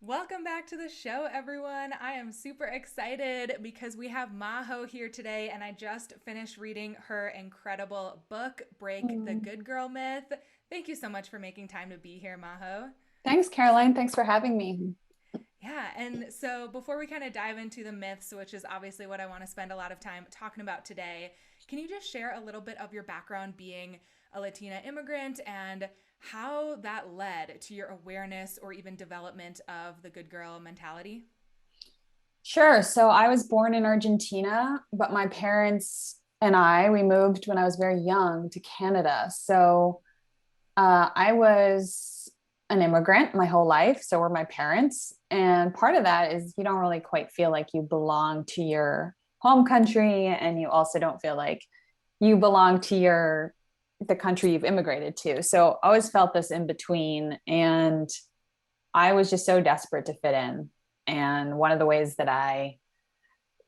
Welcome back to the show, everyone. I am super excited because we have Maho here today, and I just finished reading her incredible book, Break the Mm. Good Girl Myth. Thank you so much for making time to be here, Maho. Thanks, Caroline. Thanks for having me. Yeah, and so before we kind of dive into the myths, which is obviously what I want to spend a lot of time talking about today, can you just share a little bit of your background being a Latina immigrant and how that led to your awareness or even development of the good girl mentality? Sure. So I was born in Argentina, but my parents and we moved when I was very young to Canada. I was an immigrant my whole life. So were my parents. And part of that is you don't really quite feel like you belong to your home country. And you also don't feel like you belong to the country you've immigrated to. So I always felt this in between. And I was just so desperate to fit in. And one of the ways that I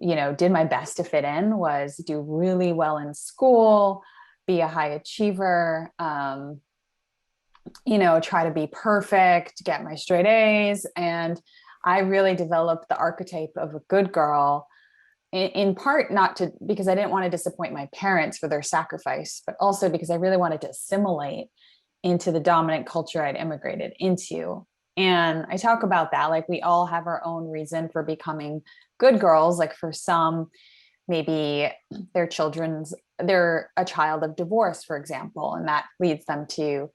did my best to fit in was do really well in school, be a high achiever, try to be perfect, get my straight A's. And I really developed the archetype of a good girl in part not to because I didn't want to disappoint my parents for their sacrifice, but also because I really wanted to assimilate into the dominant culture I'd immigrated into. And I talk about that. Like, we all have our own reason for becoming good girls. Like, for some, maybe they're a child of divorce, for example, and that leads them to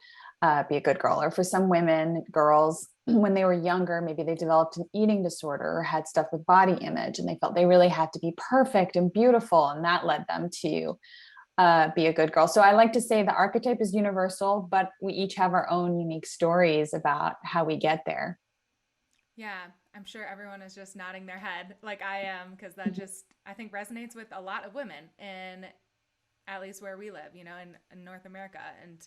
be a good girl. Or for some women, girls, when they were younger, maybe they developed an eating disorder or had stuff with body image and they felt they really had to be perfect and beautiful. And that led them to be a good girl. So I like to say the archetype is universal, but we each have our own unique stories about how we get there. Yeah, I'm sure everyone is just nodding their head like I am because that just, I think, resonates with a lot of women in at least where we live, in North America. And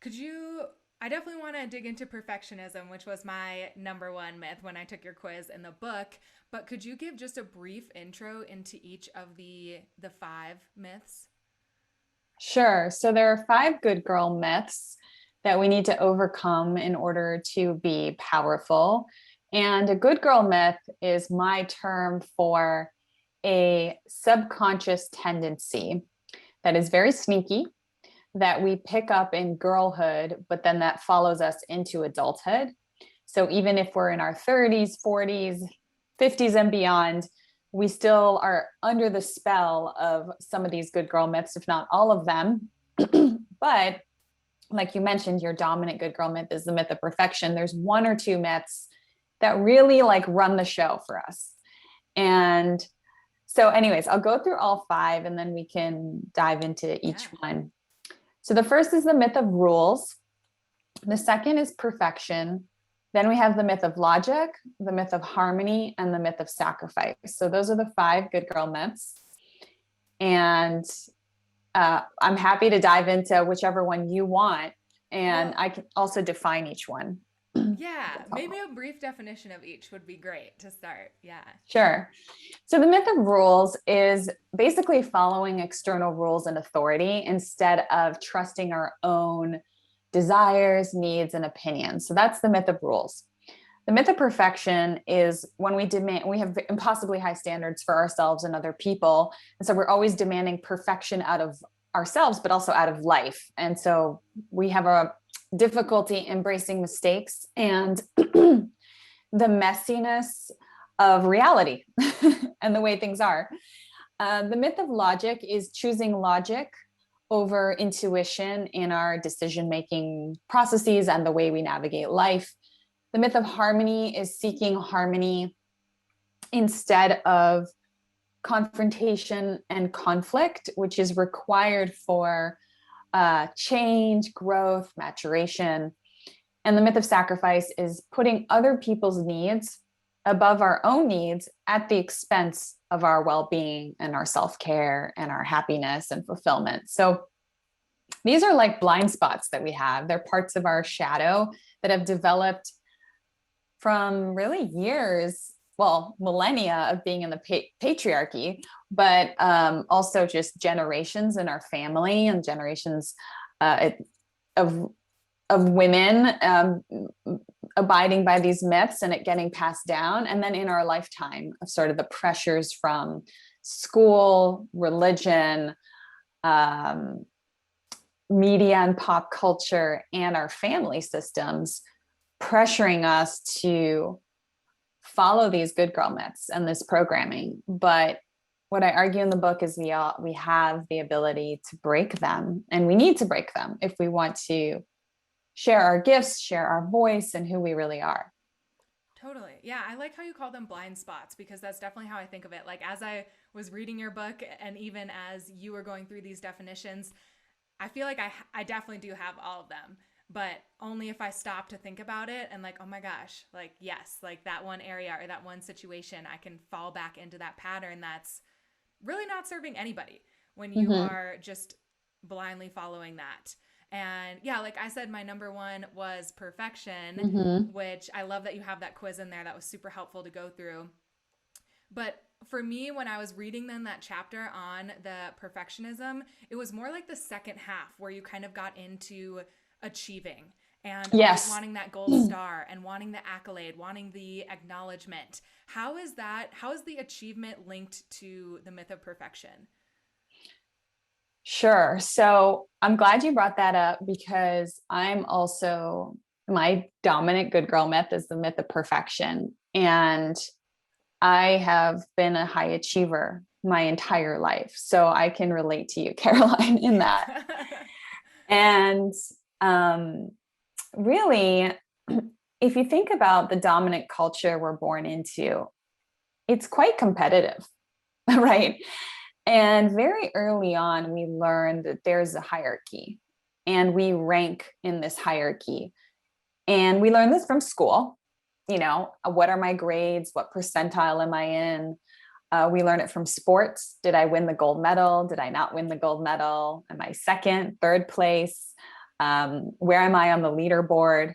could you, I definitely want to dig into perfectionism, which was my number one myth when I took your quiz in the book. But could you give just a brief intro into each of the five myths? Sure. So there are five good girl myths that we need to overcome in order to be powerful. And a good girl myth is my term for a subconscious tendency that is very sneaky that we pick up in girlhood, but then that follows us into adulthood. So even if we're in our 30s, 40s, 50s, and beyond, we still are under the spell of some of these good girl myths, if not all of them. But like you mentioned, your dominant good girl myth is the myth of perfection. There's one or two myths that really like run the show for us. And so, anyways, I'll go through all five and then we can dive into each Yeah. one. So, the first is the myth of rules. The second is perfection. Then we have the myth of logic, the myth of harmony, and the myth of sacrifice. So, those are the five good girl myths. And I'm happy to dive into whichever one you want. And Well, I can also define each one. yeah, maybe a brief definition of each would be great to start. Yeah. Sure. So the myth of rules is basically following external rules and authority instead of trusting our own desires, needs, and opinions. So that's the myth of rules. The myth of perfection is when we have impossibly high standards for ourselves and other people. And so we're always demanding perfection out of ourselves, but also out of life. And so we have a difficulty embracing mistakes and the messiness of reality and the way things are. The myth of logic is choosing logic over intuition in our decision making processes and the way we navigate life. The myth of harmony is seeking harmony instead of confrontation and conflict, which is required for change, growth, maturation. And the myth of sacrifice is putting other people's needs above our own needs at the expense of our well being and our self care and our happiness and fulfillment. So these are like blind spots that we have. They're parts of our shadow that have developed from really years, well, millennia of being in the patriarchy, but also just generations in our family and generations of of women abiding by these myths and it getting passed down. And then in our lifetime of sort of the pressures from school, religion, media and pop culture, and our family systems pressuring us to follow these good girl myths and this programming. But what I argue in the book is we have the ability to break them, and we need to break them if we want to share our gifts, share our voice, and who we really are. Totally. Yeah, I like how you call them blind spots, because that's definitely how I think of it. Like, as I was reading your book and even as you were going through these definitions, I feel like I definitely do have all of them, but only if I stop to think about it and like, oh my gosh, like, yes, like that one area or that one situation, I can fall back into that pattern that's really not serving anybody when you are just blindly following that. And yeah, like I said, my number one was perfection, which I love that you have that quiz in there. That was super helpful to go through. But for me, when I was reading then that chapter on the perfectionism, it was more like the second half where you kind of got into achieving and Yes. wanting that gold star and wanting the accolade, wanting the acknowledgement. How is the achievement linked to the myth of perfection? Sure. So I'm glad you brought that up, because my dominant good girl myth is the myth of perfection. And I have been a high achiever my entire life. So I can relate to you, Caroline, in that. And really, if you think about the dominant culture we're born into, it's quite competitive, right? And very early on, we learned that there's a hierarchy and we rank in this hierarchy. And we learn this from school. What are my grades? What percentile am I in? We learn it from sports. Did I win the gold medal? Did I not win the gold medal? Am I second, third place? Where am I on the leaderboard?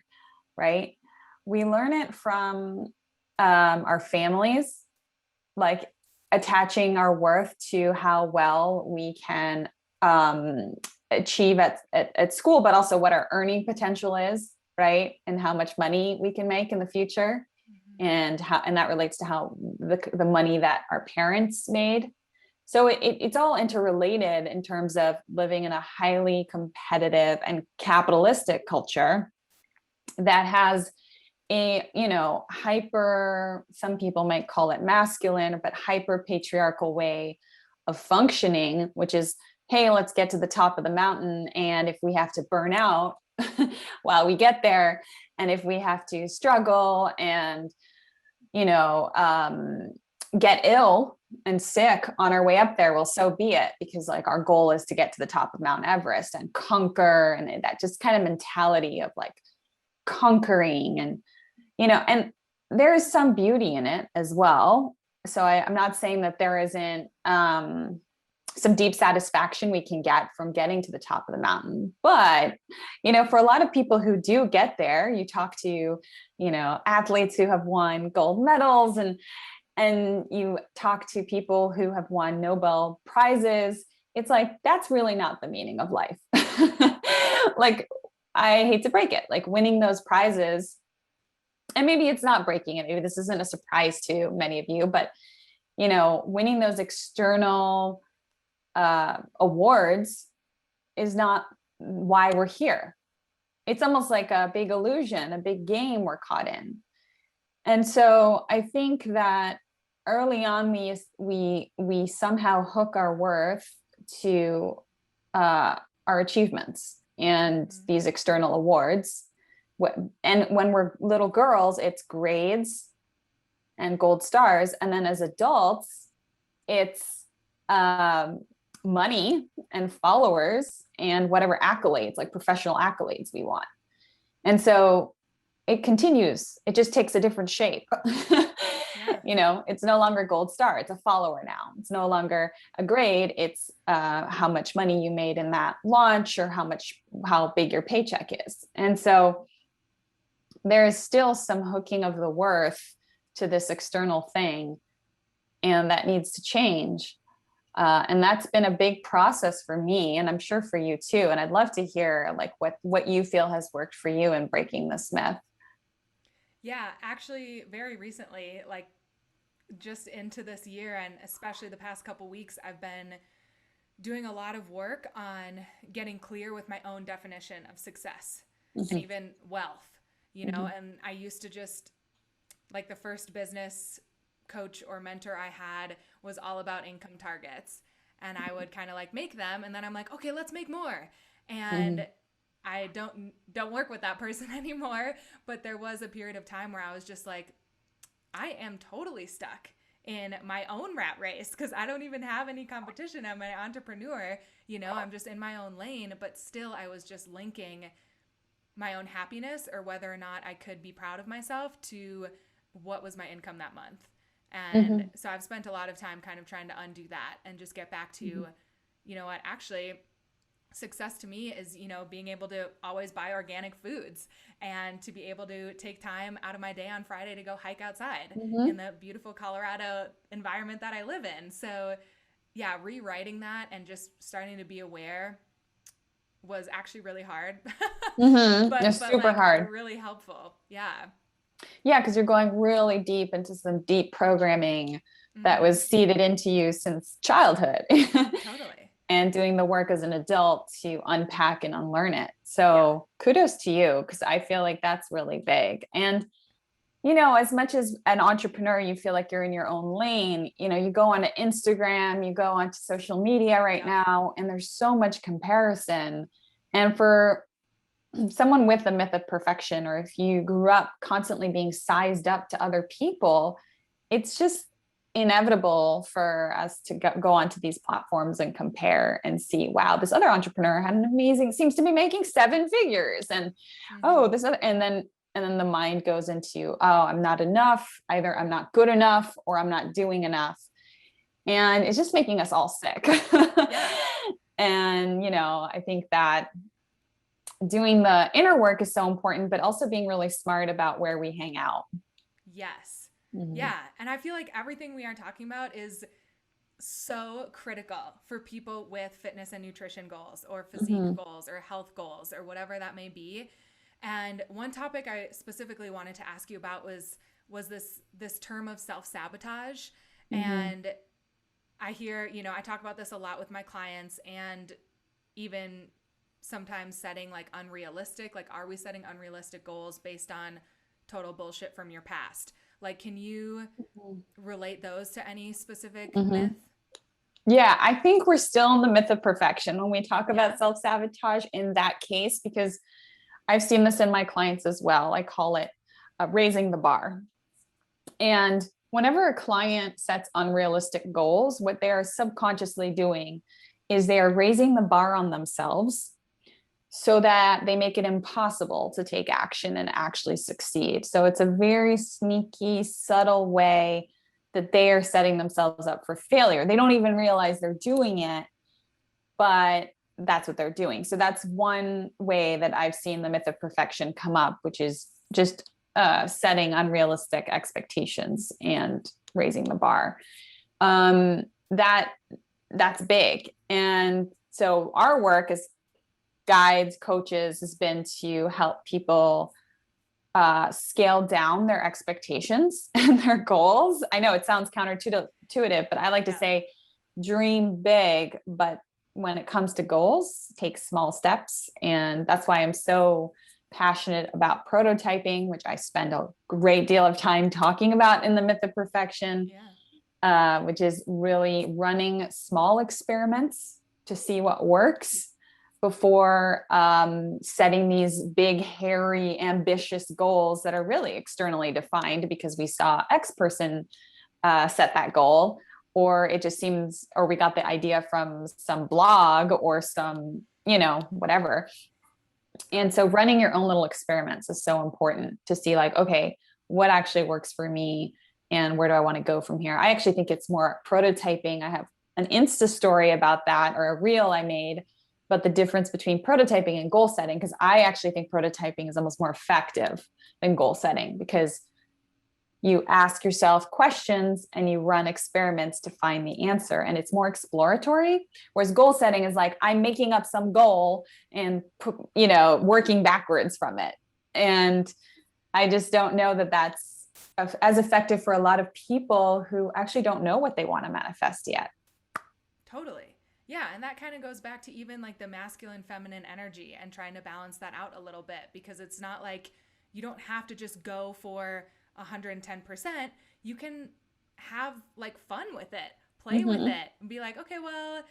Right? We learn it from our families, like attaching our worth to how well we can achieve at school, but also what our earning potential is, right? And how much money we can make in the future. And that relates to how the money that our parents made. So it's all interrelated in terms of living in a highly competitive and capitalistic culture that has some people might call it masculine, but hyper patriarchal way of functioning, which is, hey, let's get to the top of the mountain. And if we have to burn out while we get there, and if we have to struggle and, get ill and sick on our way up there, well, so be it, because like our goal is to get to the top of Mount Everest and conquer, and that just kind of mentality of like conquering and and there is some beauty in it as well. So I'm not saying that there isn't some deep satisfaction we can get from getting to the top of the mountain. But, for a lot of people who do get there, you talk to, athletes who have won gold medals, and you talk to people who have won Nobel Prizes. It's like, that's really not the meaning of life. Like, I hate to break it, like winning those prizes, and maybe it's not breaking it, maybe this isn't a surprise to many of you, but winning those external awards is not why we're here. It's almost like a big illusion, a big game we're caught in. And so I think that early on we somehow hook our worth to our achievements and these external awards. And when we're little girls, it's grades and gold stars. And then as adults, it's money and followers and whatever accolades, like professional accolades we want. And so it continues. It just takes a different shape. Yeah. It's no longer gold star. It's a follower now. It's no longer a grade. It's how much money you made in that launch, or how big your paycheck is. And so there is still some hooking of the worth to this external thing, and that needs to change. And that's been a big process for me, and I'm sure for you too. And I'd love to hear like what you feel has worked for you in breaking this myth. Yeah, actually, very recently, like just into this year and especially the past couple weeks, I've been doing a lot of work on getting clear with my own definition of success and Hmm. even wealth, you know. Hmm. And I used to just, like, the first business coach or mentor I had was all about income targets. And I would kind of like make them and then I'm like, okay, let's make more. Hmm. And I don't work with that person anymore, but there was a period of time where I was just like, I am totally stuck in my own rat race because I don't even have any competition. I'm an entrepreneur, you know, I'm just in my own lane, but still I was just linking my own happiness or whether or not I could be proud of myself to what was my income that month. And Hmm. so I've spent a lot of time kind of trying to undo that and just get back to, you know what, actually, success to me is, you know, being able to always buy organic foods and to be able to take time out of my day on Friday to go hike outside in Hmm. the beautiful Colorado environment that I live in. So, yeah, rewriting that and just starting to be aware was actually really hard. Hmm. but It's super like hard. really helpful. Yeah. Yeah, because you're going really deep into some deep programming that Mhm. was seeded into you since childhood Totally. and doing the work as an adult to unpack and unlearn it. Yeah. So kudos to you, because I feel like that's really big. And, you know, as much as an entrepreneur, you feel like you're in your own lane, you know, you go onto Instagram, you go onto social media right Yep. now, and there's so much comparison. And for someone with the myth of perfection, or if you grew up constantly being sized up to other people, it's just inevitable for us to go onto these platforms and compare and see, wow, this other entrepreneur had an amazing, seems to be making seven figures. And oh, Mhm. this other, and then the mind goes into, oh, I'm not enough. Either I'm not good enough or I'm not doing enough. And it's just making us all sick. Yeah. And, you know, I think that doing the inner work is so important, but also being really smart about where we hang out. Yes. Mm-hmm. Yeah, and I feel like everything we are talking about is so critical for people with fitness and nutrition goals or physique Mm-hmm. goals or health goals or whatever that may be. And one topic I specifically wanted to ask you about was this term of self-sabotage. Mm-hmm. And I hear, you know, I talk about this a lot with my clients and even sometimes setting like unrealistic, like are we setting unrealistic goals based on total bullshit from your past? Like can you relate those to any specific Mm-hmm. myth? Yeah, I think we're still in the myth of perfection when we talk Yeah. about self sabotage in that case, because I've seen this in my clients as well. I call it raising the bar. And whenever a client sets unrealistic goals, what they are subconsciously doing is they are raising the bar on themselves so that they make it impossible to take action and actually succeed. So it's a very sneaky, subtle way that they are setting themselves up for failure. They don't even realize they're doing it, but that's what they're doing. So that's one way that I've seen the myth of perfection come up, which is just setting unrealistic expectations and raising the bar. That that's big. And so our work as guides, coaches, has been to help people scale down their expectations and their goals. I know it sounds counterintuitive, but I like to Yeah. say dream big, but when it comes to goals, take small steps. And that's why I'm so passionate about prototyping, which I spend a great deal of time talking about in the myth of perfection, Yeah. which is really running small experiments to see what works before setting these big, hairy, ambitious goals that are really externally defined because we saw X person set that goal, or it just seems, or we got the idea from some blog or some, you know, whatever. And so running your own little experiments is so important to see, like, okay, what actually works for me and where do I want to go from here? I actually think it's more prototyping. I have an Insta story about that, or a reel I made, but the difference between prototyping and goal setting, because I actually think prototyping is almost more effective than goal setting, because you ask yourself questions and you run experiments to find the answer, and it's more exploratory. Whereas goal setting is like, I'm making up some goal and, you know, working backwards from it. And I just don't know that that's as effective for a lot of people who actually don't know what they want to manifest yet. Totally. Yeah, and that kind of goes back to even like the masculine feminine energy and trying to balance that out a little bit, because it's not like you don't have to just go for 110%. You can have like fun with it, play with Mm-hmm. it, and be like, okay, well,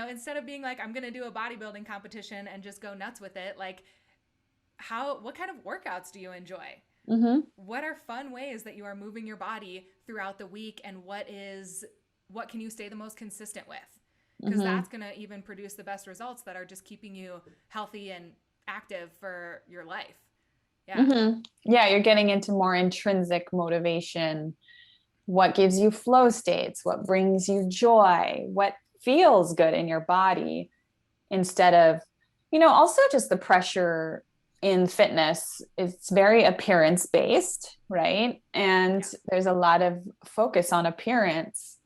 instead of being like I'm going to do a bodybuilding competition and just go nuts with it, like what kind of workouts do you enjoy? Mm-hmm. What are fun ways that you are moving your body throughout the week, and what can you stay the most consistent with? Because Mm-hmm. that's going to even produce the best results that are just keeping you healthy and active for your life. Yeah. Mm-hmm. Yeah, you're getting into more intrinsic motivation. What gives you flow states? What brings you joy? What feels good in your body instead of, also just the pressure in fitness. It's very appearance based, right? And Yeah. there's a lot of focus on appearance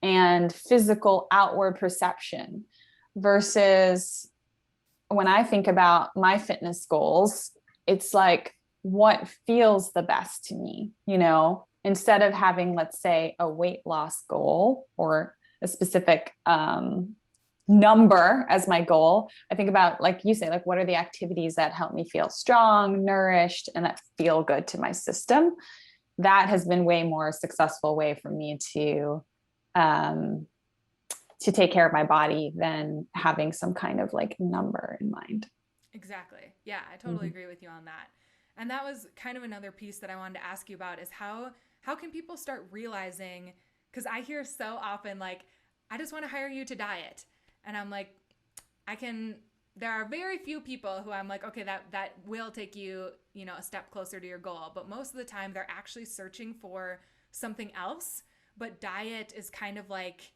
and physical outward perception versus when I think about my fitness goals, it's like what feels the best to me, instead of having, let's say, a weight loss goal or a specific number as my goal. I think about, like you say, like what are the activities that help me feel strong, nourished, and that feel good to my system. That has been way more successful way for me um, to take care of my body than having some kind of like number in mind. Exactly. Yeah, I totally Mm-hmm. agree with you on that. And that was kind of another piece that I wanted to ask you about is how can people start realizing, cuz I hear so often like I just want to hire you to diet. And I'm like I can there are very few people who I'm like okay, that will take you, a step closer to your goal, but most of the time they're actually searching for something else, but diet is kind of like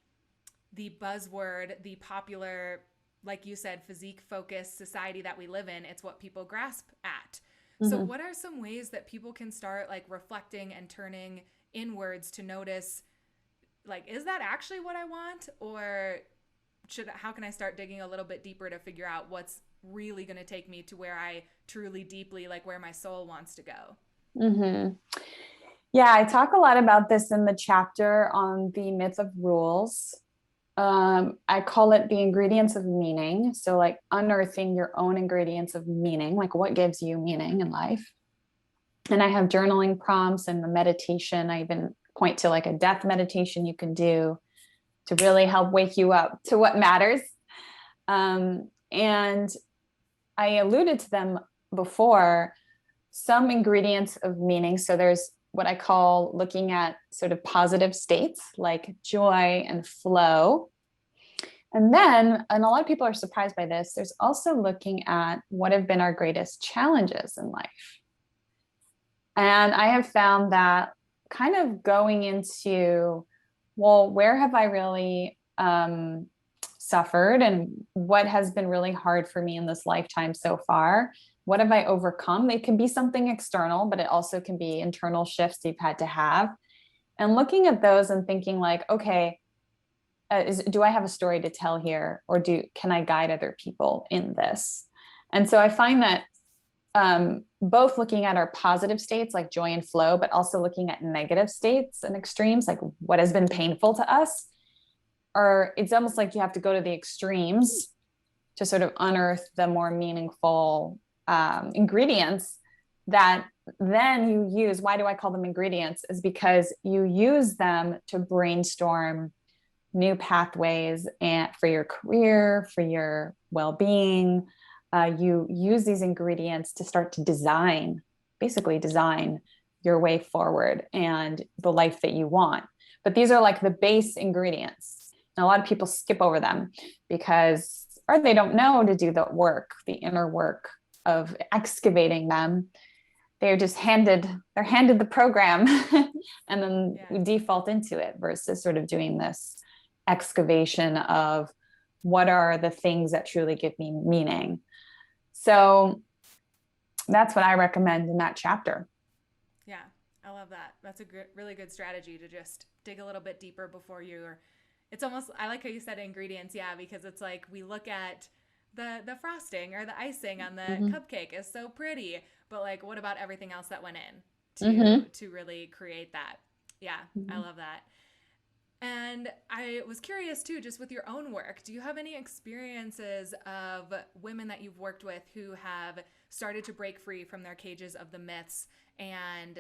the buzzword, the popular, like you said, physique focused society that we live in. It's what people grasp at. So, Mm-hmm. what are some ways that people can start like reflecting and turning inwards to notice, like, is that actually what I want? Or how can I start digging a little bit deeper to figure out what's really going to take me to where I truly deeply, like, where my soul wants to go? Mm-hmm. Yeah, I talk a lot about this in the chapter on the myth of rules. I call it the ingredients of meaning. So, like unearthing your own ingredients of meaning, like what gives you meaning in life. And I have journaling prompts and the meditation. I even point to like a death meditation you can do to really help wake you up to what matters. And I alluded to them before, some ingredients of meaning. So there's what I call looking at sort of positive states like joy and flow. And then, and a lot of people are surprised by this, there's also looking at what have been our greatest challenges in life. And I have found that kind of going into, well, where have I really suffered and what has been really hard for me in this lifetime so far? What have I overcome? It can be something external, but it also can be internal shifts you've had to have. And looking at those and thinking like, okay, do I have a story to tell here, or can I guide other people in this? And so I find that both looking at our positive states like joy and flow, but also looking at negative states and extremes, like what has been painful to us, or it's almost like you have to go to the extremes to sort of unearth the more meaningful ingredients that then you use. Why do I call them ingredients? Is because you use them to brainstorm new pathways and for your career, for your well-being. You use these ingredients to start to basically design your way forward and the life that you want. But these are like the base ingredients. And a lot of people skip over them because, or they don't know to do the work, the inner work of excavating them. They're handed the program and then Yeah. we default into it versus sort of doing this excavation of what are the things that truly give me meaning. So that's what I recommend in that chapter. Yeah, I love that. That's a really good strategy to just dig a little bit deeper before you're. It's almost I like how you said ingredients, yeah, because it's like we look at the frosting or the icing on the Mm-hmm. cupcake is so pretty, but like, what about everything else that went in Mm-hmm. to really create that? Yeah, I love that. And I was curious too, just with your own work, do you have any experiences of women that you've worked with who have started to break free from their cages of the myths and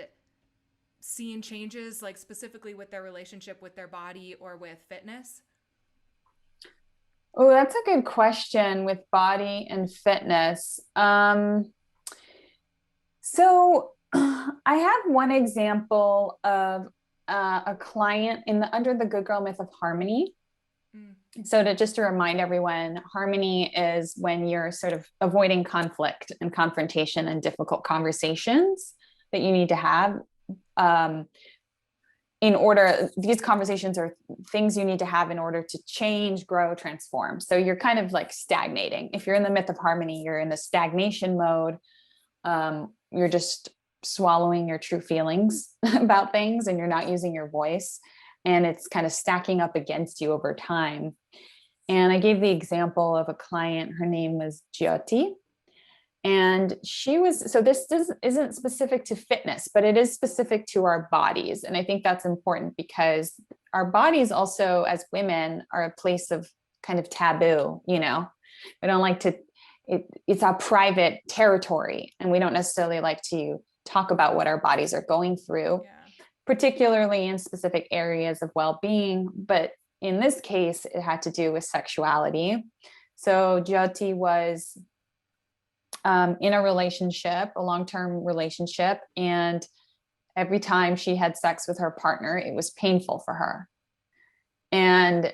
seen changes, like specifically with their relationship with their body or with fitness? Oh, that's a good question with body and fitness. So I have one example of a client in the under the good girl myth of harmony. Mm, So to just to remind everyone, harmony is when you're sort of avoiding conflict and confrontation and difficult conversations that you need to have. Um, in order, these conversations are things you need to have in order to change, grow, transform. So you're kind of like stagnating. If you're in the myth of harmony, you're in a stagnation mode. You're just swallowing your true feelings about things and you're not using your voice. And it's kind of stacking up against you over time. And I gave the example of a client, her name was Jyoti. And she was, so isn't specific to fitness, but it is specific to our bodies. And I think that's important because our bodies also, as women, are a place of kind of taboo, you know? We don't like to, it's our private territory. And we don't necessarily like to talk about what our bodies are going through, yeah. particularly in specific areas of well being. But in this case, it had to do with sexuality. So Jyoti was in a relationship, a long-term relationship, and every time she had sex with her partner, it was painful for her. And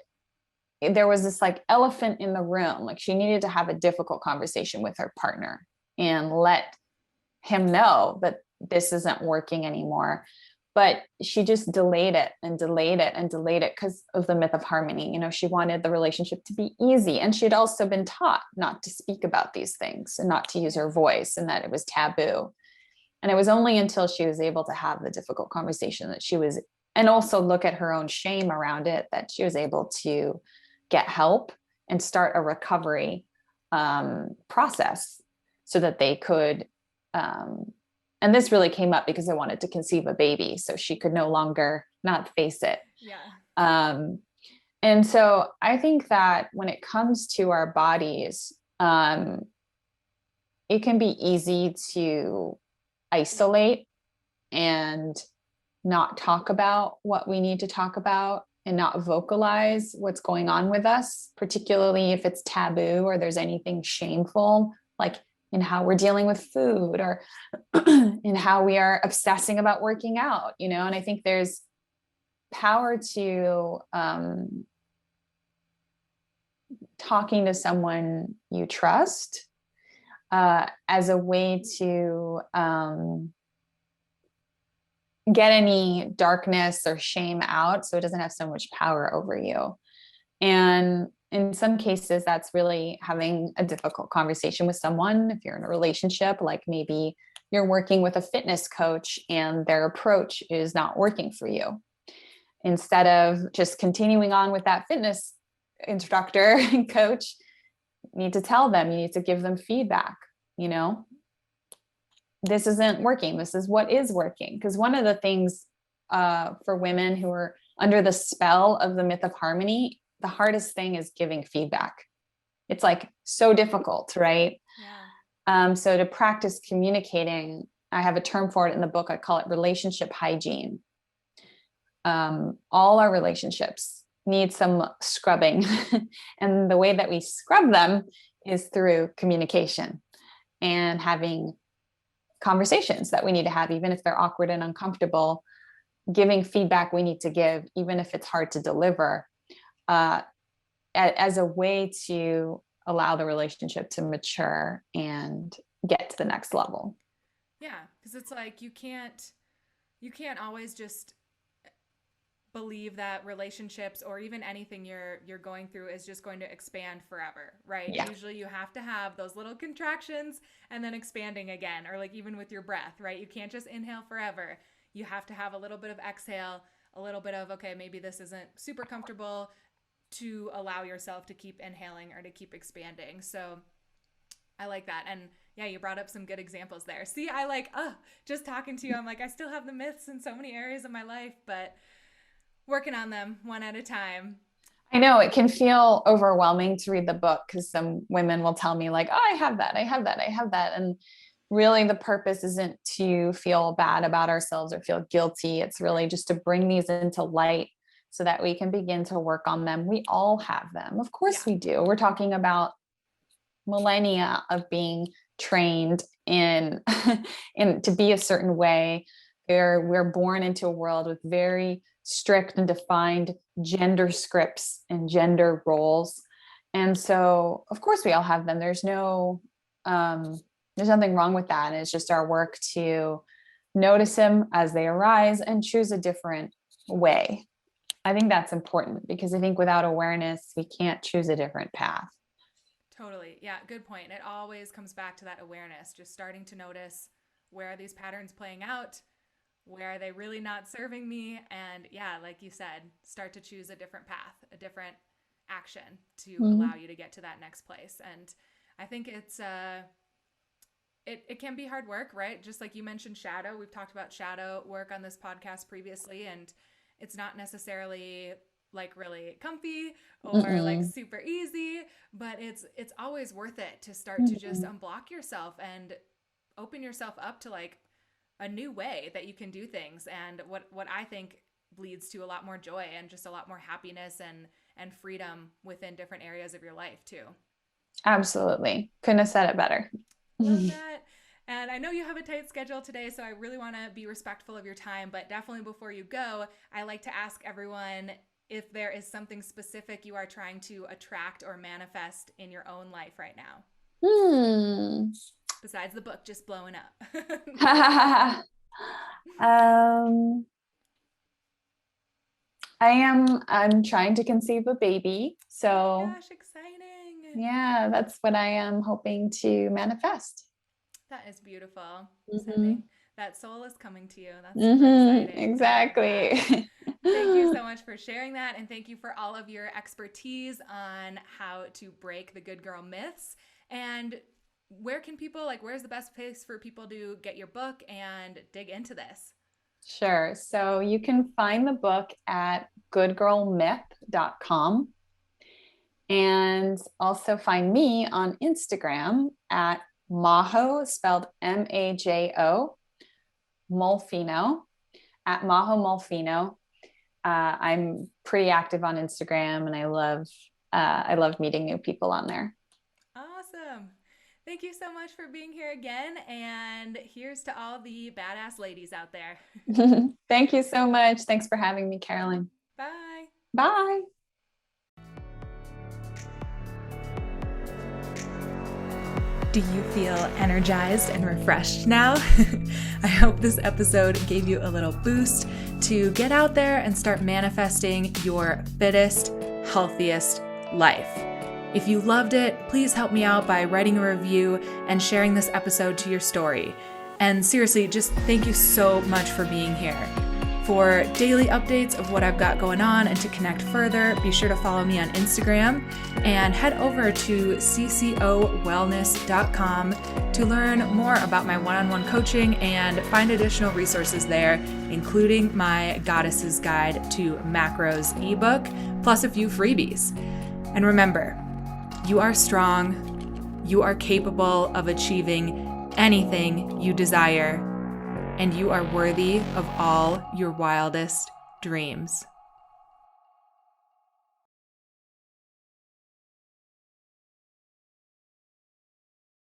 there was this like elephant in the room, like she needed to have a difficult conversation with her partner and let him know that this isn't working anymore. But she just delayed it and delayed it and delayed it because of the myth of harmony. You know, she wanted the relationship to be easy. And she'd also been taught not to speak about these things and not to use her voice and that it was taboo. And it was only until she was able to have the difficult conversation that she was, and also look at her own shame around it, that she was able to get help and start a recovery process so that they could and this really came up because I wanted to conceive a baby so she could no longer not face it. Yeah. Um, and so I think that when it comes to our bodies, it can be easy to isolate and not talk about what we need to talk about and not vocalize what's going on with us, particularly if it's taboo or there's anything shameful, like in how we're dealing with food or in how we are obsessing about working out, you know. And I think there's power to talking to someone you trust as a way to get any darkness or shame out so it doesn't have so much power over you. And in some cases, that's really having a difficult conversation with someone. If you're in a relationship, like maybe you're working with a fitness coach and their approach is not working for you. Instead of just continuing on with that fitness instructor and coach, you need to tell them, you need to give them feedback, you know, this isn't working. This is what is working. Because one of the things for women who are under the spell of the myth of harmony, the hardest thing is giving feedback. It's like so difficult, right? Yeah. So to practice communicating, I have a term for it in the book. I call it relationship hygiene. All our relationships need some scrubbing. And the way that we scrub them is through communication and having conversations that we need to have, even if they're awkward and uncomfortable, giving feedback we need to give, even if it's hard to deliver, as a way to allow the relationship to mature and get to the next level. Yeah, because it's like you can't always just believe that relationships or even anything you're going through is just going to expand forever, right? Yeah. Usually you have to have those little contractions and then expanding again, or like even with your breath, right? You can't just inhale forever. You have to have a little bit of exhale, a little bit of, okay, maybe this isn't super comfortable, to allow yourself to keep inhaling or to keep expanding. So I like that. And yeah, you brought up some good examples there. See, I like, just talking to you, I'm like, I still have the myths in so many areas of my life, but working on them one at a time. I know it can feel overwhelming to read the book because some women will tell me like, oh, I have that, I have that, I have that. And really the purpose isn't to feel bad about ourselves or feel guilty. It's really just to bring these into light so that we can begin to work on them. We all have them. Of course Yeah. we do. We're talking about millennia of being trained in, in to be a certain way. We're born into a world with very strict and defined gender scripts and gender roles. And so of course we all have them. There's nothing wrong with that. And it's just our work to notice them as they arise and choose a different way. I think that's important because I think without awareness, we can't choose a different path. Totally. Yeah, good point. It always comes back to that awareness, just starting to notice, where are these patterns playing out? Where are they really not serving me? And yeah, like you said, start to choose a different path, a different action to allow you to get to that next place. And I think it can be hard work, right? Just like you mentioned shadow. We've talked about shadow work on this podcast previously, and it's not necessarily like really comfy or like super easy, but it's always worth it to start to just unblock yourself and open yourself up to like a new way that you can do things. And what I think leads to a lot more joy and just a lot more happiness and freedom within different areas of your life too. Absolutely. Couldn't have said it better. Love that. And I know you have a tight schedule today, so I really want to be respectful of your time. But definitely before you go, I like to ask everyone if there is something specific you are trying to attract or manifest in your own life right now. Besides the book just blowing up. I'm trying to conceive a baby. So oh my gosh, exciting. Yeah, that's what I am hoping to manifest. That is beautiful. Sending that soul is coming to you. That's super exciting. Exactly. Thank you so much for sharing that. And thank you for all of your expertise on how to break the good girl myths. And where can people, like, where's the best place for people to get your book and dig into this? Sure. So you can find the book at goodgirlmyth.com and also find me on Instagram at Mojo, spelled Majo, Molfino, at Mojo Molfino. I'm pretty active on Instagram and I love meeting new people on there. Awesome. Thank you so much for being here again. And here's to all the badass ladies out there. Thank you so much. Thanks for having me, Caroline. Bye. Bye. Do you feel energized and refreshed now? I hope this episode gave you a little boost to get out there and start manifesting your fittest, healthiest life. If you loved it, please help me out by writing a review and sharing this episode to your story. And seriously, just thank you so much for being here. For daily updates of what I've got going on and to connect further, be sure to follow me on Instagram and head over to ccowellness.com to learn more about my one-on-one coaching and find additional resources there, including my Goddess's Guide to Macros ebook, plus a few freebies. And remember, you are strong, you are capable of achieving anything you desire, and you are worthy of all your wildest dreams.